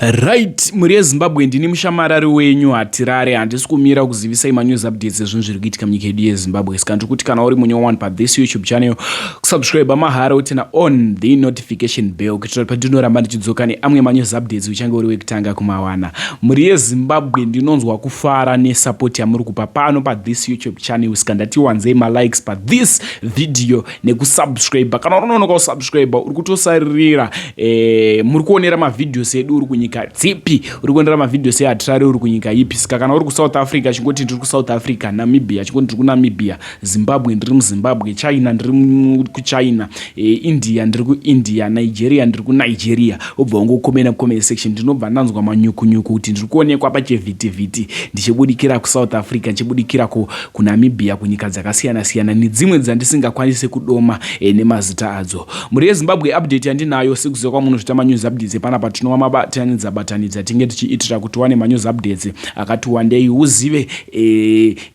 Right, muri yeZimbabwe ndini mushamarari wenyu hatirare handisi kumira kuzivisai manews updates zvinhu zviri kuitika munyika yedu yeZimbabwe. Saka ndiri kuti kana uri munyowani pathis YouTube channel, kusubscribe mahara utena on the notification bell kuitira kuti pandinoramba ndichidzoka neamwe manews updates uchange uri wekutanga kumawana. Muri yeZimbabwe ndinonzwa kufara nesupport yamuri kupa pano pathis YouTube channel. Saka ndati wanzei malikes pathis video nekusubscribe. Kana unonoka kusubscribe uri kutosaririra muri kuonera mavideos edu uri kunyika dzipi, uri kuendera mavideos ehatirare uri kunyika ipi. Saka kana uri kuSouth Africa chingoti ndiri kuSouth Africa, Namibia chingoti ndiri kuNamibia, Zimbabwe ndiri muZimbabwe, China ndiri kuChina, India ndiri kuIndia, Nigeria ndiri kuNigeria. Obva wangokomena comment section. Ndinobva ndanzwa manyukunyuku kuti ndiri kuonekwa pachevhitivhiti ndichibudikira kuSouth Africa, ndichibudikira kuNamibia, kunyika dzakasiyana siyana nedzimwe dzandisingakwanise kudoma nemazita adzo. Muri yeZimbabwe update yandinayo sekuziva kwamunozvita manews updates panapa tinova mabatanidza tinge tichiitira kuti wane manews updates akati wandei uzive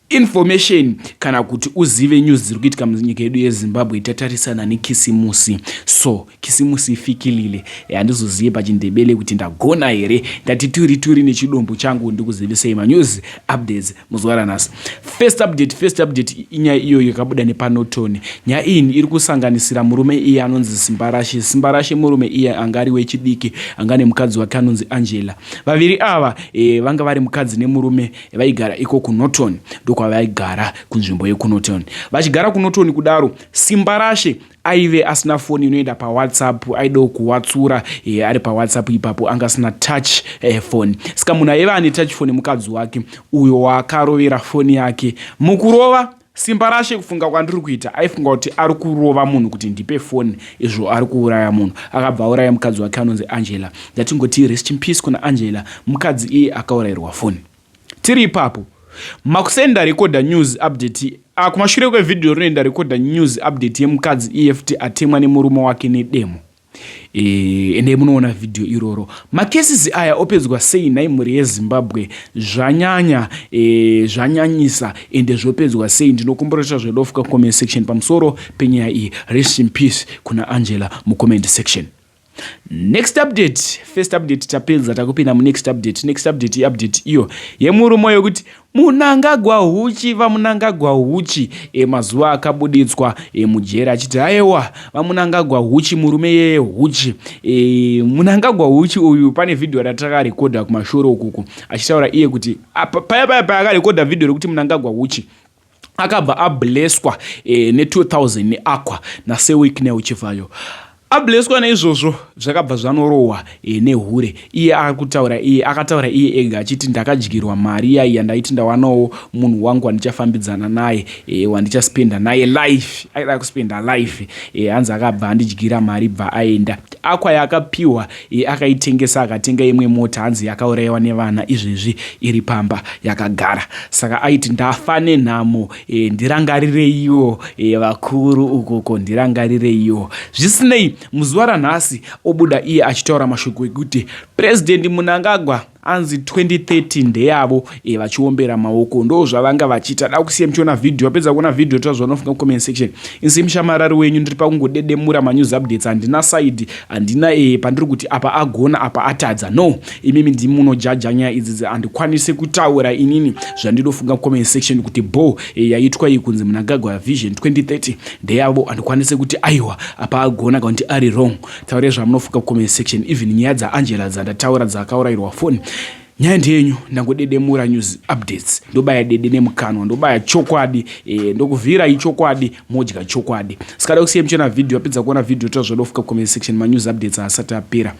information kana kuti uzive news dziri kuitika munyika yedu yeZimbabwe. Tatarisana nekisimusi, so kisimusi ifikilile, handizozive pachindebele kuti ndagona here. Ndati turi nechidombo changu ndikuzivisei manews updates muzuva ranhasi. First update inyaya iyo yakabuda nepaNorton. Nyaya iyi iri kusanganisira murume iye anonzi Simbarashe, murume iye anga ari wechidiki, anga nemukadzi wake anonzi Angela. Vaviri ava vanga vari mukadzi nemurume vaigara iko kuNorton, ndokwavaigara kunzvimbo yekuNorton. Vachigara kuNorton kudaro, Simbarashe aive asina foni inoenda paWhatsApp, aidawo kuwatsura ari paWhatsApp ipapo, anga asina touch phone. Saka munhu aiva ane touch phone mukadzi wake uyo wakarovera foni yake. Mukurova Simbarashe kufunga kwandiri kuita aifunga kuti ari kurova munhu kuti ndipe foni, izvo ari kuuraya munhu. Akabva auraya mukadzi wake anonzi Angela. Ndatingoti rest in peace kuna Angela, mukadzi iye akaurayirwa foni. Tiri ipapo makusenda recorda news update kumashure kwevideo rinoenda recorda news update yemukadzi EFT atemwa nemurume wake nedemo. Ende munoona video iroro. Macases aya opedzwa sei nai muri yeZimbabwe? Zvanyanya zvanyanyisa ende zvopedzwa sei? Ndinokumburisha zvedofuka comment section pamusoro penyaya iyi. Rest in peace kuna Angela mu comment section. Next update, first update tapedza takupinda mu next update iyo yemurume yokuti Munangagwa Huchi vamunangagwa Huchi mazuva akabuditswa mujera achiti aiwa vamunangagwa Huchi murume yeye Huchi. Munangagwa Huchi uyu pane video ratakarekodha kumashoro ukuku achitaura iye kuti paya akarekodha video rekuti Munangagwa Huchi akabva ablesswa ne2000 neakwa naSewick neuchivayo. Ablesswa neizvozvo zvakabva zvanorohwa nehure. Iye akataura iye ega achiti ndakadyirwa mari iya ndaiti ndawanawo munhu wangu wandichafambidzana naye, wandichaspenda naye life. Aida kuspenda life, hanzi akabva andidyira mari bva aenda. Akwa yakapiwa akaitengesa, akatenga imwe mota hanzi yakaurayiwa nevana, izvezvi iri pamba yakagara. Saka aiti ndafa nenhamo, ndirangarireiwo vakuru ukoko, ndirangarireiwo. Zvisinei, muzuva ranhasi obuda iye achitaura mashoko ekuti President Munangagwa anzi 2013 ndeyavo vachiombera maoko, ndo zvavanga vachiita. Da kusiya muchiona video, apedza kuona video tazva nofunga comment section. Inzi mushamarari wenyu ndiri pakungodedemura manews updates, handina side, handina pandiri kuti apa agona apa atadza. No, imimi ndimi munojaja nyaya idzi, handikwanise kutaura inini zvandinofunga comment section kuti bo yaitwa iyi kunzi Munangagwa Vision 2030 ndeyavo, handikwanise kuti aiwa apa agona kana kuti ari wrong. Taure zvamunofunga comment section. Even nyaya dzaAngela dzandataura dzakaurayirwa foni, nyaya ndenyu ndangodedemura news updates. Ndobaya dede nemukanwa, ndobaya chokwadi, ndokuvhira ichokwadi modya chokwadi. Saka da kusiya muchiona video, apedza kuona video tozvodofuka comment section manews updates asati apera.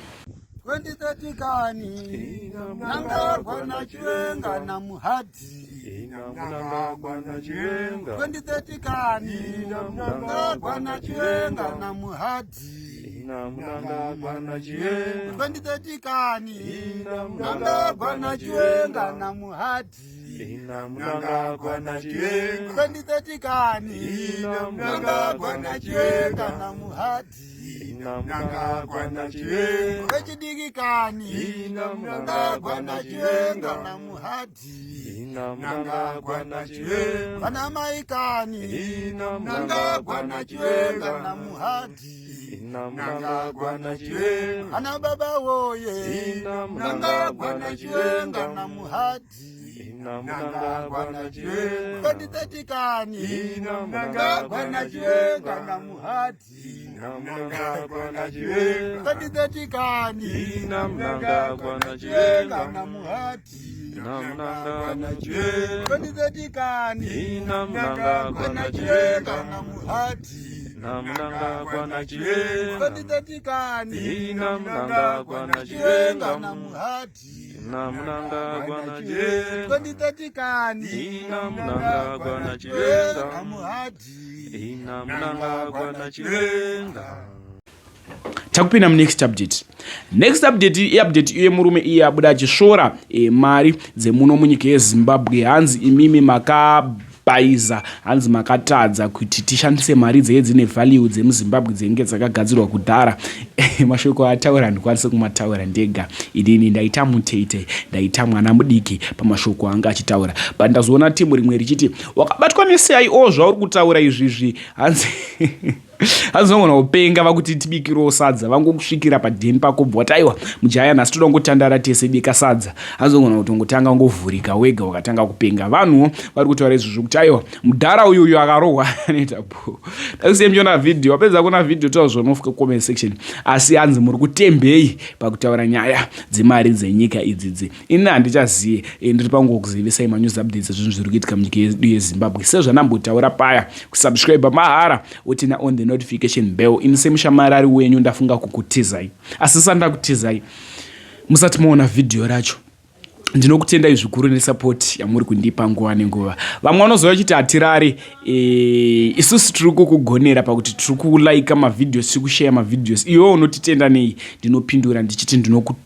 2030 kani Munangagwa naChiwenga namuhadzi. 2030 kani Munangagwa naChiwenga namuhadzi. 2030 kani Munangagwa naChiwenga namuhadzi. 2030 kani Munangagwa naChiwenga namuhadzi. Wechidiki kani Munangagwa naChiwenga namuhadzi. Vanamai kani Munangagwa naChiwenga namuhadzi. Mnangagwa na Chiwenga. Ana baba woye, Mnangagwa na Chiwenga na Muhati. Mnangagwa na Chiwenga. Kodi tetikani, Mnangagwa na Chiwenga na Muhati. Mnangagwa na Chiwenga. Kodi tetikani, Mnangagwa na Chiwenga na Muhati. Mnangagwa na Chiwenga. Kodi tetikani, Mnangagwa na Chiwenga na Muhati. Mnangagwa na Chiwenga. Kodi tetikani, Mnangagwa na Chiwenga na Muhati. Mnangagwa na Chiwenga. Kodi tetikani, Mnangagwa na Chiwenga na Muhati. Mnangagwa na Chiwenga. Takupina next update. Next update iye murume iye abuda achishora mari dzemuno munyika yeZimbabwe. Hanzi imimi makabaiza, hanzi makatadza kuti tishandise mari dzine value dzemuZimbabwe dzinenge dzakagadzirwa kudhara. Mashoko ataura ndikwanise kumataura ndega. Idini ndaita muteite, ndaita mwana mudiki pamashoko anga achitaura. But ndazoona timu rimwe richiti wakabatwa neCIO zvauri kutaura izvizvi. Hanzi azongona upenga vakuti tibikiro sadza vangokusvikira padheni pako bwataiwa mujaya nasi toda ngotandara tese bika sadza. Azongona kutongotanga ngovhurika wega wakatanga kupenga. Vanhu vari kutaura izvozvo kuti aiwa mudhara uyu akarohwa anoita po. Ndakusemjona video wapedza kuona video tozvonofuka comment section. Asi hanzi muri kutembei pakutaura nyaya dzemari dzenyika idzidzi. Ini handichaziye ndiri pangokuzivisai manews updates ezvinhu zviri kuitika munyika yedu yeZimbabwe. Sezvanambotaura paya kusubscribe mahara utina on the notification bell. Inisemushamarari wenyu ndafunga kukutizai. Asi sandakutizai musati muona video racho. Ndinokutendai zvikuru nesupport yamuri kundipa nguva nenguva. Vamwe vanozouya chiti hatirari, isusu tiri kukugonera pakuti tiri kulike mavideos, tiri kushare mavideos. Iwe unotitenda nei? Ndinopindura ndichiti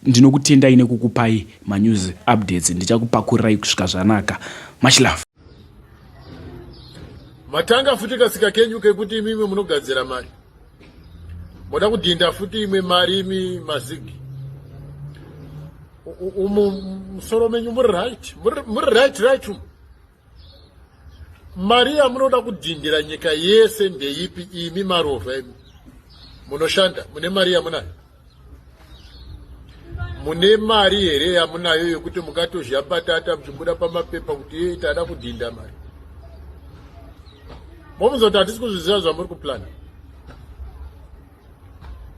ndinokutendai nekukupai manews updates. Ndichakupakurirai kusvika zvanaka. Much love. Matanga futi kasika kenyu kekuti imimi munogadzira mari. Moda kudinda futi imwe mari imi mazigi. Musoro menyu muri right. Mari yamunoda kudindira nyika yese ndeipi imi marova imi. Munoshanda, mune mari yamunayo. Mune mari here yamunayo yokuti mukatozha patata mchibuda pamapepa kuti tada kudinda mari. Momuzoti hatisi kuzviziva zvamuri kuplana.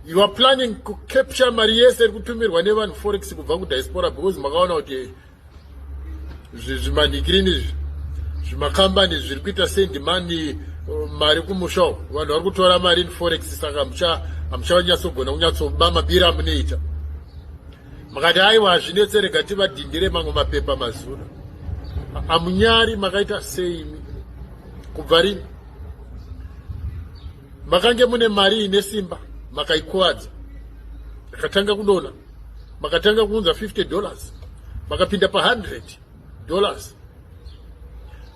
You are planning to capture mari yese kutumirwa nevanhu forex kubva kudiaspora because makaona kuti zvimanikrini zvimakambani zviri kuita send money mari kumusha. Vanhu vari kutora mari in forex saka hamuchanyasogona kunyatsoba mabira amunoita. Makati aiwa hazvinetsereka tivadhindire mamwe mapepa mazura. Hamunyari makaita seimi kubva rini. Makange mune mari ine simba makaikuwadza. Makatanga kudona. Makatanga kuunza $50. Makapinda pa $100.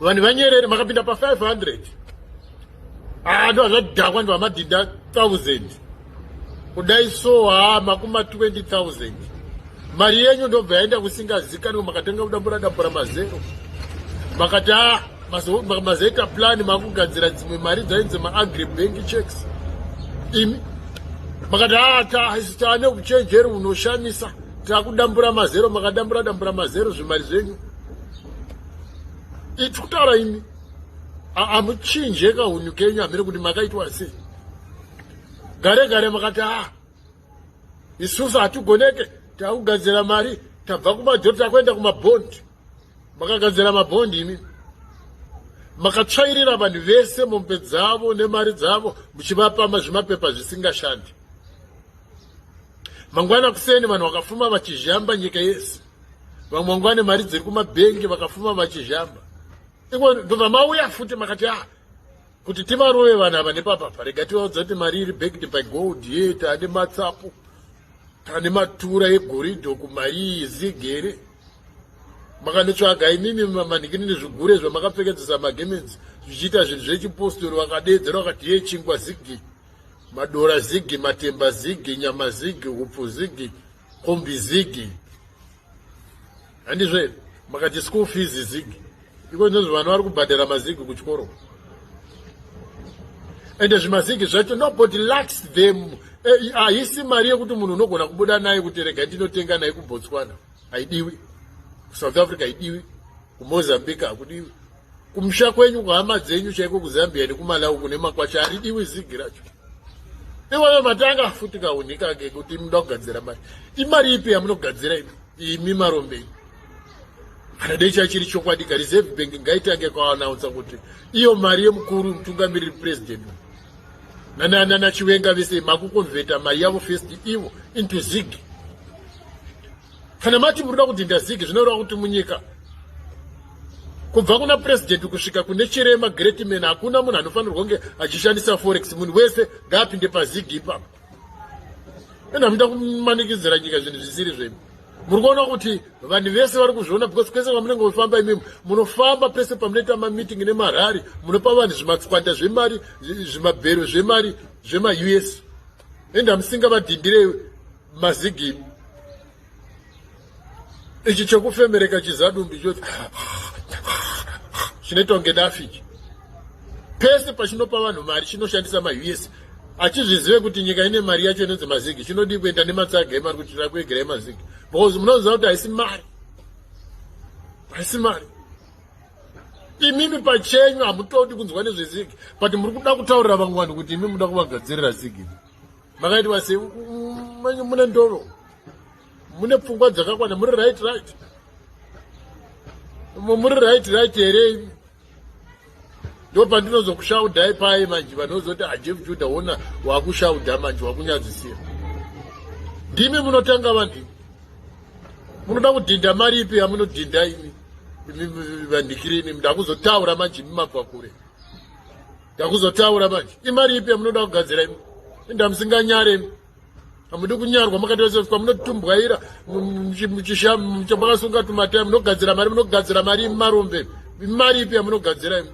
Vanhu vanyerere makapinda pa $500. Ndo zvadhakwa ndo amadhinda 1000. Kudai so makuma 20,000. Mari yenyu ndobva yaenda kusingazikanwi makatanga kudambura mazero. Makati mazoita plan makugadzira dzimwe mari dzainzi ma-agri bank checks. Imi makati haisitane uchenjeri unoshamisa. Takudambura mazero makadambura mazero zvimari zvenyu. Itikutaura imi amuchinje kahunyu kenyu hamiri kuti makaitwa sei. Gare makati isusu hatigoneke takugadzira mari tabva kumadhoti takuenda kumabhondi. Makagadzira mabhondi imi. Makatsvairira vanhu vese mombe dzavo nemari dzavo muchivapa zvimapepa zvisingashandi. Mangwana kuseni vanhu vakafuma vachizhamba nyika yese. Vamwe mangwane mari dziri kumabhengi vakafuma vachizhamba. Ndobva mauya futi makati kuti tivarove vanhu ava nepapapa. Rega tivaudza kuti mari iri backed by gold ye tane matsapo. Tane matura egoridho kumari izigere. Makanetsvaga imimi manikini zvigure zvamakapfekedzesa magemenzi zvichiita zvinhu zvechipostori vakadedzera vakati ye chingwa zigi, madora zigi, matemba zigi, nyama zigi, hupfu zigi, kombi zigi. Handizvo makati school fees zigi. Iko ndizvo vanhu vari kubhadhara mazigi kuchikoro. ende zvimazigi zvacho nobody likes them. Haisi mari yekuti munhu unogona kubuda naye kuti rega ndinotenga naye kuBotswana, haidiwi. South Africa haidiwi, kuMozambique hakudiwi, kumusha kwenyu kuhama dzenyu chaiko kuZambia nekuMalawi kune makwacha haridiwi zigi racho. Iwayo matanga futi kaunika ke kuti munoda kugadzira mari. Imari ipi yamunogadzira imi Marombe? Kana dei chachiri chokwadi ka Reserve Bank ngaitange kwaannounce kuti iyo mari yemukuru mutungamiriri president na Chiwenga vese makukonverta mari yavo first ivo into zigi. Kana mati munoda kudhinda zigi zvinoreva kuti munyika kubva kuna president kusvika kune Chirema great man hakuna munhu anofanirwa kunge achishandisa forex. Munhu wese ngaapinde pazigi ipapo. Ena munoda kumanikidzira nyika zvinhu zvisiri zvenyu. Muri kuona kuti vanhu vese vari kuzviona because kwese kwamunenge mufamba imimi munofamba pese pamunoita mameeting nemarari munopa vanhu zvimatswanda zvemari zvimabhero zvemari zvema-US enda musingavadhindire mazigi. Ichi chokufemereka chizadumbi chose chinoitwa ngeDafiki pese pachinopa vanhu mari chinoshandisa ma-US achizvizive kuti nyika ine mari yacho inonzi mazigi. Chinodi kuenda nematsaga emari kuti rakuegerai mazigi because munoziva kuti haisi mari, haisi mari. Imimi pachenyu hamutodi kunzwa nezvezigi but muri kuda kutaurira vamwe vanhu kuti imi muda kuvagadzirira zigi. Makaitwa sei? Mune ndoro, mune pfungwa dzakakwana, muri right here. Ndo pandinozokushaudhai pai manje vanozoti Jeff Judah ona wakushaudha manje wakunyadzisira. Ndimi munotanga vanhu. Munoda kudhinda mari ipi yamunodhinda imi vandikirimi. Ndakuzotaura manje mimabva kure. Ndakuzotaura manje. Imari ipi yamunoda kugadzira imi. Ndamusinganyare imi. Hamudi kunyarwa makatososwa munotumbwaira muchishamba makasunga tumatai munogadzira mari imi Marombe. Imari ipi yamunogadzira imi.